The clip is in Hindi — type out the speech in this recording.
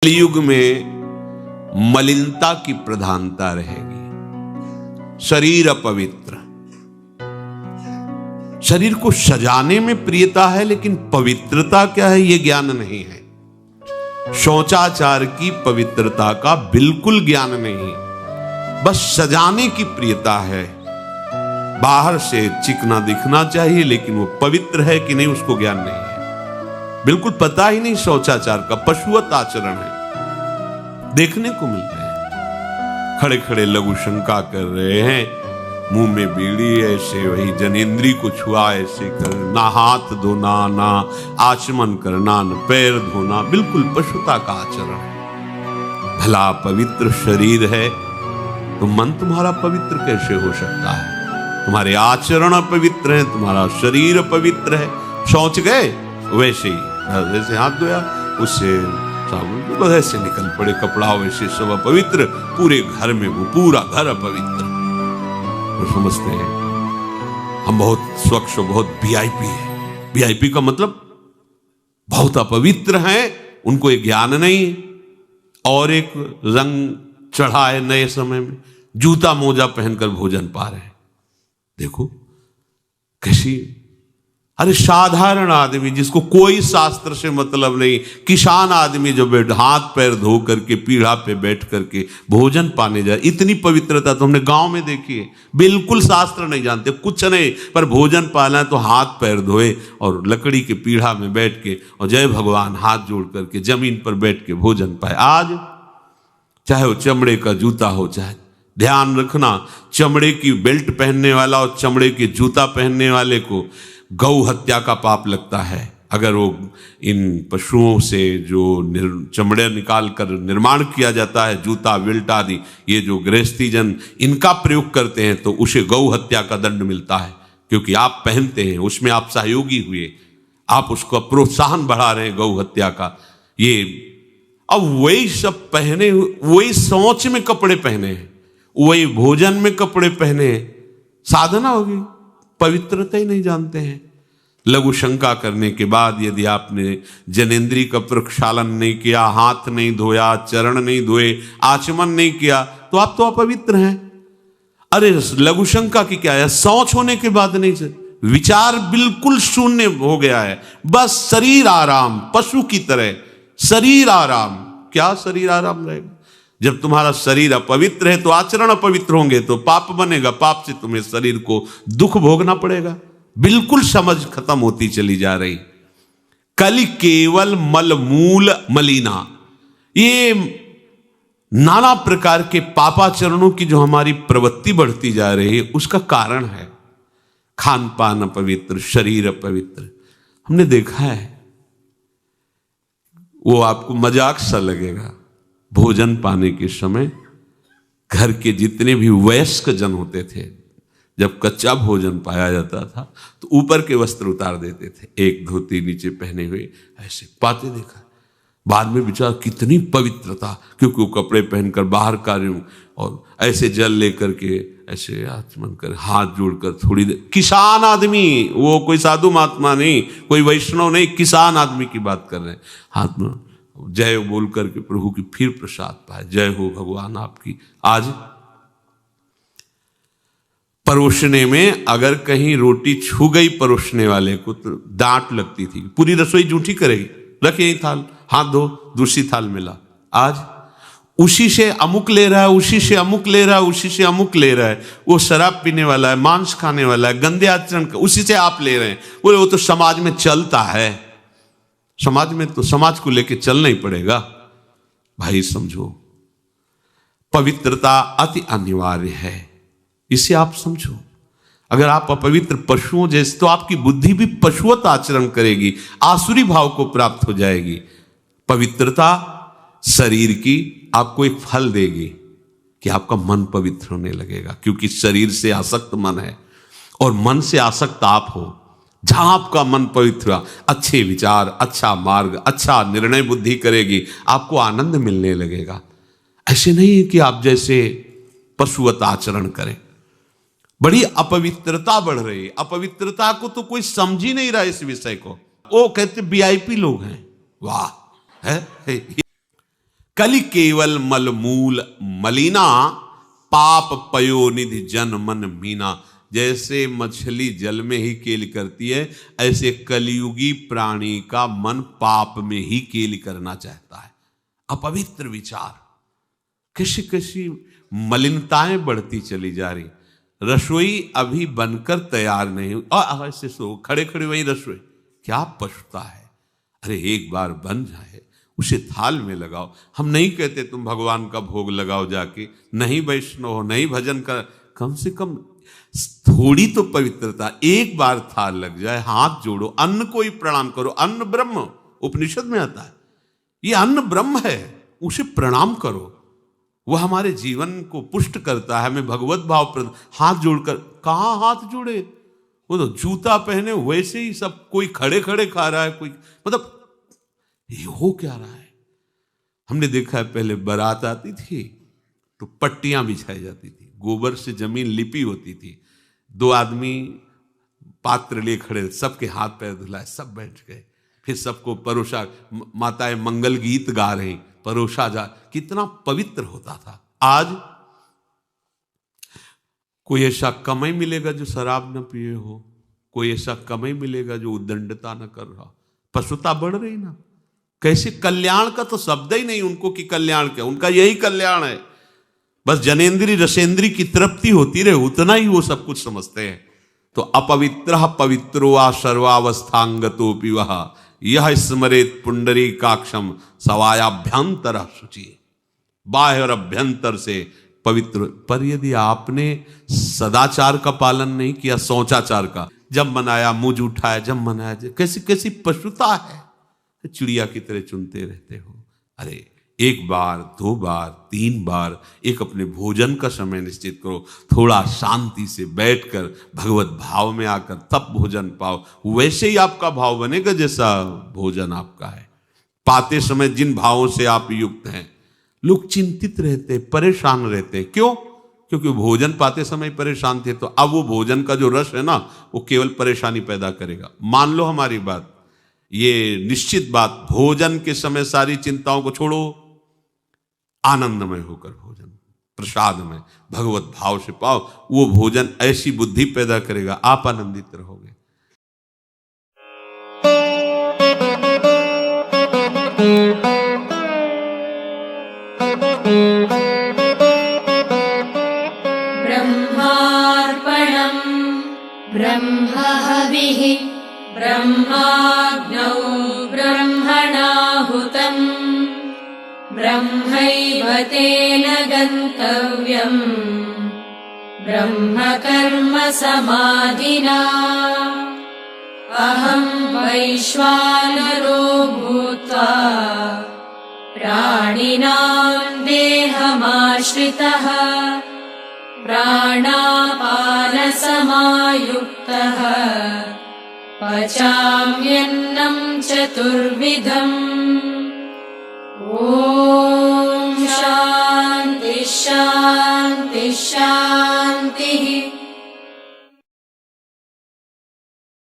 कलियुग में मलिनता की प्रधानता रहेगी। शरीर अपवित्र, शरीर को सजाने में प्रियता है, लेकिन पवित्रता क्या है यह ज्ञान नहीं है। शौचाचार की पवित्रता का बिल्कुल ज्ञान नहीं, बस सजाने की प्रियता है। बाहर से चिकना दिखना चाहिए, लेकिन वो पवित्र है कि नहीं उसको ज्ञान नहीं है। बिल्कुल पता ही नहीं शौचाचार का, पशुवत आचरण है। देखने को मिलते हैं खड़े खड़े लघु शंका कर रहे हैं, मुंह में बीड़ी ऐसे, वही जनेंद्री को छुआ ऐसे कर, ना हाथ धोना, ना आचमन करना, ना पैर धोना, बिल्कुल पशुता का आचरण है। भला पवित्र शरीर है तो मन तुम्हारा पवित्र कैसे हो सकता है? तुम्हारे आचरण अपवित्र हैं, तुम्हारा शरीर अपवित्र है। शौच गए वैसे ही, वैसे हाथ धोया उससे साबुन वैसे निकल पड़े, कपड़ा वैसे सब अपवित्र, पूरे घर में वो पूरा घर अपवित्र। तो समझते हैं हम बहुत स्वच्छ, बहुत वीआईपी है। वीआईपी का मतलब बहुत अपवित्र हैं, उनको ये ज्ञान नहीं। और एक रंग चढ़ा है नए समय में, जूता मोजा पहनकर भोजन पा रहे हैं। देखो कैसी, अरे साधारण आदमी जिसको कोई शास्त्र से मतलब नहीं, किसान आदमी जो हाथ पैर धो करके पीढ़ा पे बैठ करके भोजन पाने जाए, इतनी पवित्रता तो हमने गांव में देखी है। बिल्कुल शास्त्र नहीं जानते, कुछ नहीं, पर भोजन पाना है तो हाथ पैर धोए और लकड़ी के पीढ़ा में बैठ के और जय भगवान हाथ जोड़ करके जमीन पर बैठ के भोजन पाए। आज चाहे वो चमड़े का जूता हो, चाहे ध्यान रखना, चमड़े की बेल्ट पहनने वाला और चमड़े के जूता पहनने वाले को गौ हत्या का पाप लगता है। अगर वो इन पशुओं से जो चमड़े निकाल कर निर्माण किया जाता है, जूता बेल्ट आदि, ये जो गृहस्थी जन इनका प्रयोग करते हैं तो उसे गौ हत्या का दंड मिलता है, क्योंकि आप पहनते हैं, उसमें आप सहयोगी हुए, आप उसको प्रोत्साहन बढ़ा रहे हैं गौ हत्या का। ये अब वही सब पहने, वही सोच में कपड़े पहने हैं, वही भोजन में कपड़े पहने हैं, साधना होगी, पवित्रता ही नहीं जानते हैं। लघु शंका करने के बाद यदि आपने जनेंद्री का प्रक्षालन नहीं किया, हाथ नहीं धोया, चरण नहीं धोए, आचमन नहीं किया, तो आप तो अपवित्र हैं। अरे लघु शंका की क्या है, शौच होने के बाद नहीं से विचार बिल्कुल शून्य हो गया है, बस शरीर आराम, पशु की तरह शरीर आराम। क्या शरीर आराम रहेगा? जब तुम्हारा शरीर अपवित्र है तो आचरण अपवित्र होंगे, तो पाप बनेगा, पाप से तुम्हें शरीर को दुख भोगना पड़ेगा। बिल्कुल समझ खत्म होती चली जा रही। कलि केवल मल मूल मलिना, ये नाना प्रकार के पापाचरणों की जो हमारी प्रवृत्ति बढ़ती जा रही है, उसका कारण है खान पान अपवित्र, शरीर अपवित्र। हमने देखा है, वो आपको मजाक सा लगेगा, भोजन पाने के समय घर के जितने भी वयस्क जन होते थे, जब कच्चा भोजन पाया जाता था तो ऊपर के वस्त्र उतार देते थे, एक धोती नीचे पहने हुए ऐसे पाते देखा। बाद में विचार कितनी पवित्रता, क्योंकि वो कपड़े पहनकर बाहर कार्यों और ऐसे जल लेकर के ऐसे आचमन कर हाथ जोड़कर थोड़ी देर, किसान आदमी, वो कोई साधु महात्मा नहीं, कोई वैष्णव नहीं, किसान आदमी की बात कर रहे हैं, हाथ में जय बोल करके प्रभु की फिर प्रसाद पाए, जय हो भगवान आपकी। आज परोसने में अगर कहीं रोटी छू गई परोसने वाले को तो डांट लगती थी, पूरी रसोई जूठी करेगी, रखे यही थाल, हाथ धो, दूसरी थाल मिला। आज उसी से अमुक ले रहा है, उसी से अमुक ले रहा है, उसी से अमुक ले रहा है, वो शराब पीने वाला है, मांस खाने वाला है, गंदे आचरण का, उसी से आप ले रहे हैं। बोले वो तो समाज में चलता है, समाज में तो समाज को लेके चलना ही पड़ेगा। भाई समझो, पवित्रता अति अनिवार्य है, इसे आप समझो। अगर आप अपवित्र पशुओं जैसे, तो आपकी बुद्धि भी पशुवत आचरण करेगी, आसुरी भाव को प्राप्त हो जाएगी। पवित्रता शरीर की आपको एक फल देगी कि आपका मन पवित्र होने लगेगा, क्योंकि शरीर से आसक्त मन है और मन से आसक्त आप हो। जहां आपका मन पवित्र, अच्छे विचार, अच्छा मार्ग, अच्छा निर्णय बुद्धि करेगी, आपको आनंद मिलने लगेगा। ऐसे नहीं है कि आप जैसे पशुवत आचरण करें। बड़ी अपवित्रता बढ़ रही है, अपवित्रता को तो कोई समझ ही नहीं रहा इस विषय को। वो कहते वीआईपी लोग हैं, वाह है। कलि केवल मल मूल मलिना, पाप पयो निधि जन मन मीना। जैसे मछली जल में ही केली करती है, ऐसे कलियुगी प्राणी का मन पाप में ही केली करना चाहता है। अपवित्र विचार, किसी किसी मलिनताएं बढ़ती चली जा रही। रसोई अभी बनकर तैयार नहीं हुई और ऐसे सो खड़े खड़े वही रसोई, क्या पछता है। अरे एक बार बन जाए उसे थाल में लगाओ। हम नहीं कहते तुम भगवान का भोग लगाओ जाके, नहीं वैष्णव हो, नहीं भजन कर, कम से कम थोड़ी तो पवित्रता। एक बार थाल लग जाए, हाथ जोड़ो, अन्न को ही प्रणाम करो। अन्न ब्रह्म, उपनिषद में आता है, ये अन्न ब्रह्म है, उसे प्रणाम करो। वह हमारे जीवन को पुष्ट करता है, हमें भगवत भाव। हाथ जोड़कर कहाँ हाथ जोड़े, वो तो जूता पहने वैसे ही सब, कोई खड़े खड़े खा रहा है, कोई मतलब ये हो क्या रहा है। हमने देखा है पहले बारात आती थी तो पट्टियां बिछाई जाती थी, गोबर से जमीन लिपी होती थी, दो आदमी पात्र लिए खड़े, सबके हाथ पैर धुलाए, सब बैठ गए, फिर सबको परोसा, माताएं मंगल गीत गा रही, परोसा जा, कितना पवित्र होता था। आज कोई ऐसा कमाई मिलेगा जो शराब न पिए हो, कोई ऐसा कमाई मिलेगा जो उद्दंडता न कर रहा। पशुता बढ़ रही ना, कैसे कल्याण का तो शब्द ही नहीं उनको कि कल्याण क्या, उनका यही कल्याण है, बस जनेन्द्री रसेंद्री की तृप्ति होती रहे, उतना ही वो सब कुछ समझते हैं। तो अपवित्र पवित्रो वा सर्वावस्थांगतोपि वह यह स्मरेत पुंडरीकाक्षम सवायाभ्यंतर शुचि। बाह्य और अभ्यंतर से पवित्र। पर यदि आपने सदाचार का पालन नहीं किया, शौचाचार का, जब मनाया मुझ उठाया, जब मनाया, कैसी कैसी पशुता है, चिड़िया की तरह चुनते रहते हो। अरे एक बार, दो बार, तीन बार एक अपने भोजन का समय निश्चित करो, थोड़ा शांति से बैठकर भगवत भाव में आकर तब भोजन पाओ, वैसे ही आपका भाव बनेगा जैसा भोजन आपका है। पाते समय जिन भावों से आप युक्त हैं, लोग चिंतित रहते, परेशान रहते, क्यों? क्योंकि भोजन पाते समय परेशान थे, तो अब वो भोजन का जो रस है ना, वो केवल परेशानी पैदा करेगा। मान लो हमारी बात, ये निश्चित बात, भोजन के समय सारी चिंताओं को छोड़ो, आनंदमय होकर भोजन, प्रसाद में भगवत भाव से पाओ, वो भोजन ऐसी बुद्धि पैदा करेगा, आप आनंदित रहोगे। ब्रह्मार्पणम् ब्रह्महविः ब्रह्माग्नौ ब्रह्मणाहुतम् ब्रह्मैव तेन गन्तव्यम् ब्रह्मकर्म समाधिना। अहं वैश्वानरो भूत्वा प्राणिनां देहमाश्रितः प्राणापानसमायुक्तः पचाम्यन्नं चतुर्विधम्। ॐ